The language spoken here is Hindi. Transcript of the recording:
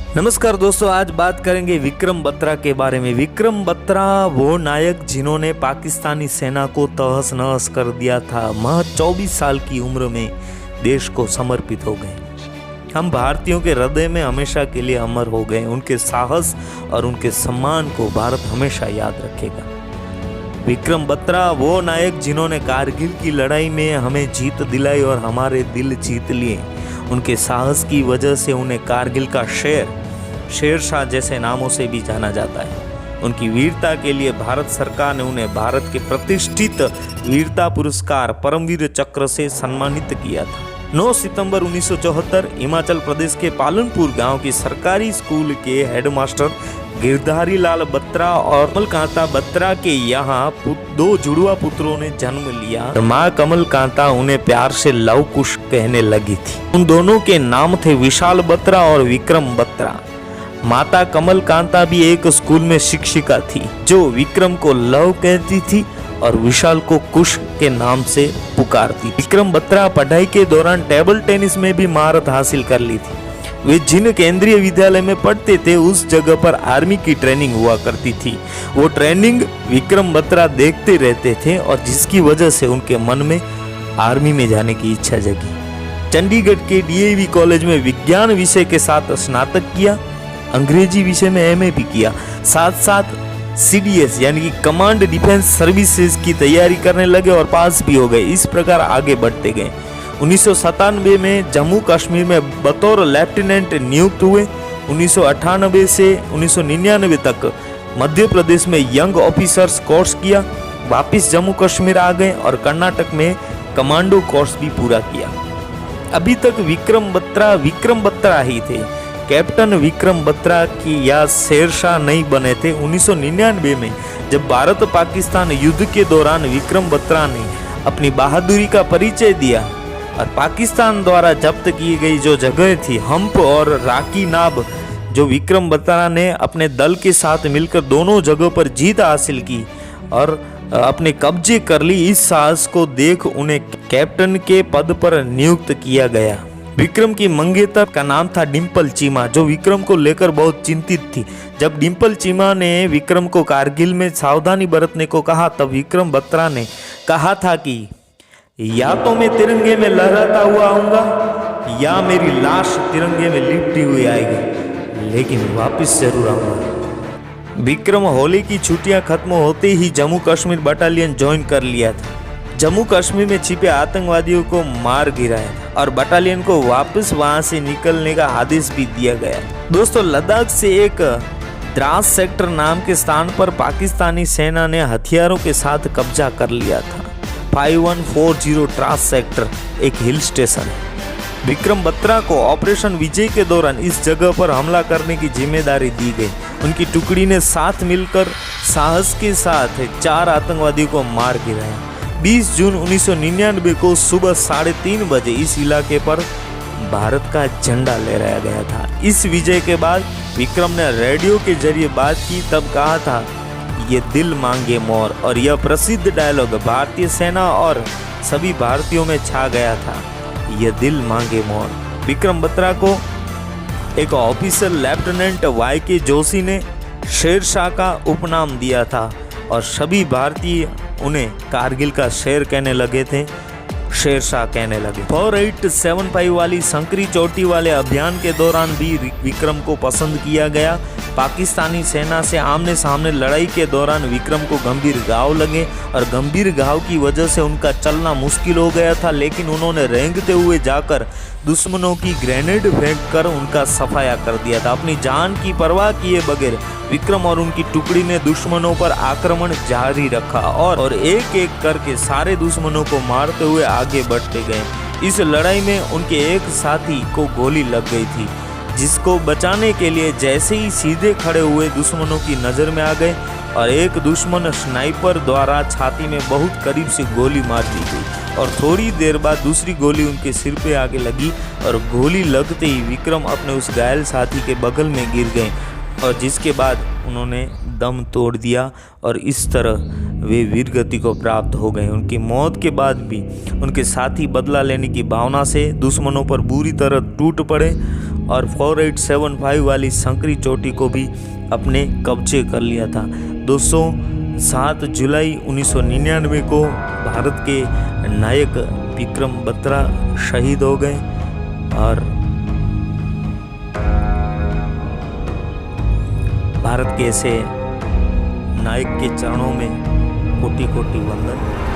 नमस्कार दोस्तों, आज बात करेंगे विक्रम बत्रा के बारे में। विक्रम बत्रा वो नायक जिन्होंने पाकिस्तानी सेना को तहस नहस कर दिया था। महज 24 साल की उम्र में देश को समर्पित हो गए। हम भारतीयों के हृदय में हमेशा के लिए अमर हो गए। उनके साहस और उनके सम्मान को भारत हमेशा याद रखेगा। विक्रम बत्रा वो नायक जिन्होंने कारगिल की लड़ाई में हमें जीत दिलाई और हमारे दिल जीत लिए। उनके साहस की वजह से उन्हें कारगिल का शेरशाह जैसे नामों से भी जाना जाता है। उनकी वीरता के लिए भारत सरकार ने उन्हें भारत के प्रतिष्ठित वीरता पुरस्कार परमवीर चक्र से सम्मानित किया था। 9 सितंबर 1974 हिमाचल प्रदेश के पालनपुर गांव की सरकारी स्कूल के हेडमास्टर गिरधारी लाल बत्रा और कमल कांता बत्रा के यहाँ 2 जुड़वा पुत्रों ने जन्म लिया। माँ कमल कांता उन्हें प्यार से लव कुश कहने लगी थी। उन दोनों के नाम थे विशाल बत्रा और विक्रम बत्रा। माता कमल कांता भी एक स्कूल में शिक्षिका थी जो विक्रम को लव कहती थी और विशाल को कुश के नाम से पुकारती। विक्रम बत्रा पढ़ाई के दौरान टेबल टेनिस में भी महारत हासिल कर ली थी। वे जिन केंद्रीय विद्यालय में पढ़ते थे उस जगह पर आर्मी की ट्रेनिंग हुआ करती थी। वो ट्रेनिंग विक्रम बत्रा देखते रहते थे और जिसकी वजह से उनके मन में आर्मी में जाने की इच्छा जगी। चंडीगढ़ के डीएवी कॉलेज में विज्ञान विषय के साथ स्नातक किया, अंग्रेजी विषय में एमए भी किया। साथ साथ सीडीएस यानी कि कमांड डिफेंस सर्विसेज की तैयारी करने लगे और पास भी हो गए। इस प्रकार आगे बढ़ते गए। 1997 में जम्मू कश्मीर में बतौर लेफ्टिनेंट नियुक्त हुए। 1998 से 1999 तक मध्य प्रदेश में यंग ऑफिसर्स कोर्स किया। वापिस जम्मू कश्मीर आ गए और कर्नाटक में कमांडो कोर्स भी पूरा किया। अभी तक विक्रम बत्रा ही थे। कैप्टन विक्रम बत्रा की या शेरशाह नहीं बने थे। 1999 में जब भारत पाकिस्तान युद्ध के दौरान विक्रम बत्रा ने अपनी बहादुरी का परिचय दिया और पाकिस्तान द्वारा जब्त की गई जो जगह थी हम्प और राकी नाब, जो विक्रम बत्रा ने अपने दल के साथ मिलकर दोनों जगहों पर जीत हासिल की और अपने कब्जे कर ली। इस साहस को देख उन्हें कैप्टन के पद पर नियुक्त किया गया। विक्रम की मंगेतर का नाम था डिम्पल चीमा, जो विक्रम को लेकर बहुत चिंतित थी। जब डिम्पल चीमा ने विक्रम को कारगिल में सावधानी बरतने को कहा तब विक्रम बत्रा ने कहा था कि या तो मैं तिरंगे में लहराता हुआ आऊंगा या मेरी लाश तिरंगे में लिपटी हुई आएगी, लेकिन वापस जरूर आऊंगा। विक्रम होली की छुट्टियां खत्म होते ही जम्मू कश्मीर बटालियन ज्वाइन कर लिया था। जम्मू कश्मीर में छिपे आतंकवादियों को मार गिराया और बटालियन को वापस वहां से निकलने का आदेश भी दिया गया। दोस्तों, लद्दाख से एक द्रास सेक्टर नाम के स्थान पर पाकिस्तानी सेना ने हथियारों के साथ कब्जा कर लिया था। 5140 द्रास सेक्टर एक हिल स्टेशन है। विक्रम बत्रा को ऑपरेशन विजय के दौरान इस जगह पर हमला करने की जिम्मेदारी दी गई। उनकी टुकड़ी ने साथ मिलकर साहस के साथ 4 आतंकवादियों को मार गिराया। 20 जून 1999 को सुबह 3:30 बजे इस इलाके पर भारत का झंडा लहराया गया था। इस विजय के बाद विक्रम ने रेडियो के जरिए बात की, तब कहा था ये दिल मांगे मोर, और यह प्रसिद्ध डायलॉग भारतीय सेना और सभी भारतीयों में छा गया था। ये दिल मांगे मोर। विक्रम बत्रा को एक ऑफिसर लेफ्टिनेंट YK जोशी ने शेरशाह का उपनाम दिया था और सभी भारतीय उन्हें कारगिल का शेर कहने लगे थे, शेरशाह कहने लगे। 4875 वाली संकरी चोटी वाले अभियान के दौरान भी विक्रम को पसंद किया गया। पाकिस्तानी सेना से आमने सामने लड़ाई के दौरान विक्रम को गंभीर घाव लगे और गंभीर घाव की वजह से उनका चलना मुश्किल हो गया था, लेकिन उन्होंने रेंगते हुए जाकर दुश्मनों की ग्रेनेड फेंककर उनका सफाया कर दिया था। अपनी जान की परवाह किए बगैर विक्रम और उनकी टुकड़ी ने दुश्मनों पर आक्रमण जारी रखा और एक एक करके सारे दुश्मनों को मारते हुए आगे बढ़ते गए। इस लड़ाई में उनके एक साथी को गोली लग गई थी, जिसको बचाने के लिए जैसे ही सीधे खड़े हुए दुश्मनों की नज़र में आ गए और एक दुश्मन स्नाइपर द्वारा छाती में बहुत करीब से गोली मार दी गई और थोड़ी देर बाद दूसरी गोली उनके सिर पे आगे लगी और गोली लगते ही विक्रम अपने उस घायल साथी के बगल में गिर गए और जिसके बाद उन्होंने दम तोड़ दिया और इस तरह वे वीरगति को प्राप्त हो गए। उनकी मौत के बाद भी उनके साथी बदला लेने की भावना से दुश्मनों पर बुरी तरह टूट पड़े और 4875 वाली संकरी चोटी को भी अपने कब्जे कर लिया था। दोस्तों 7 जुलाई 1999 को भारत के नायक विक्रम बत्रा शहीद हो गए और भारत के ऐसे नायक के चरणों में कोटि कोटि वंदन।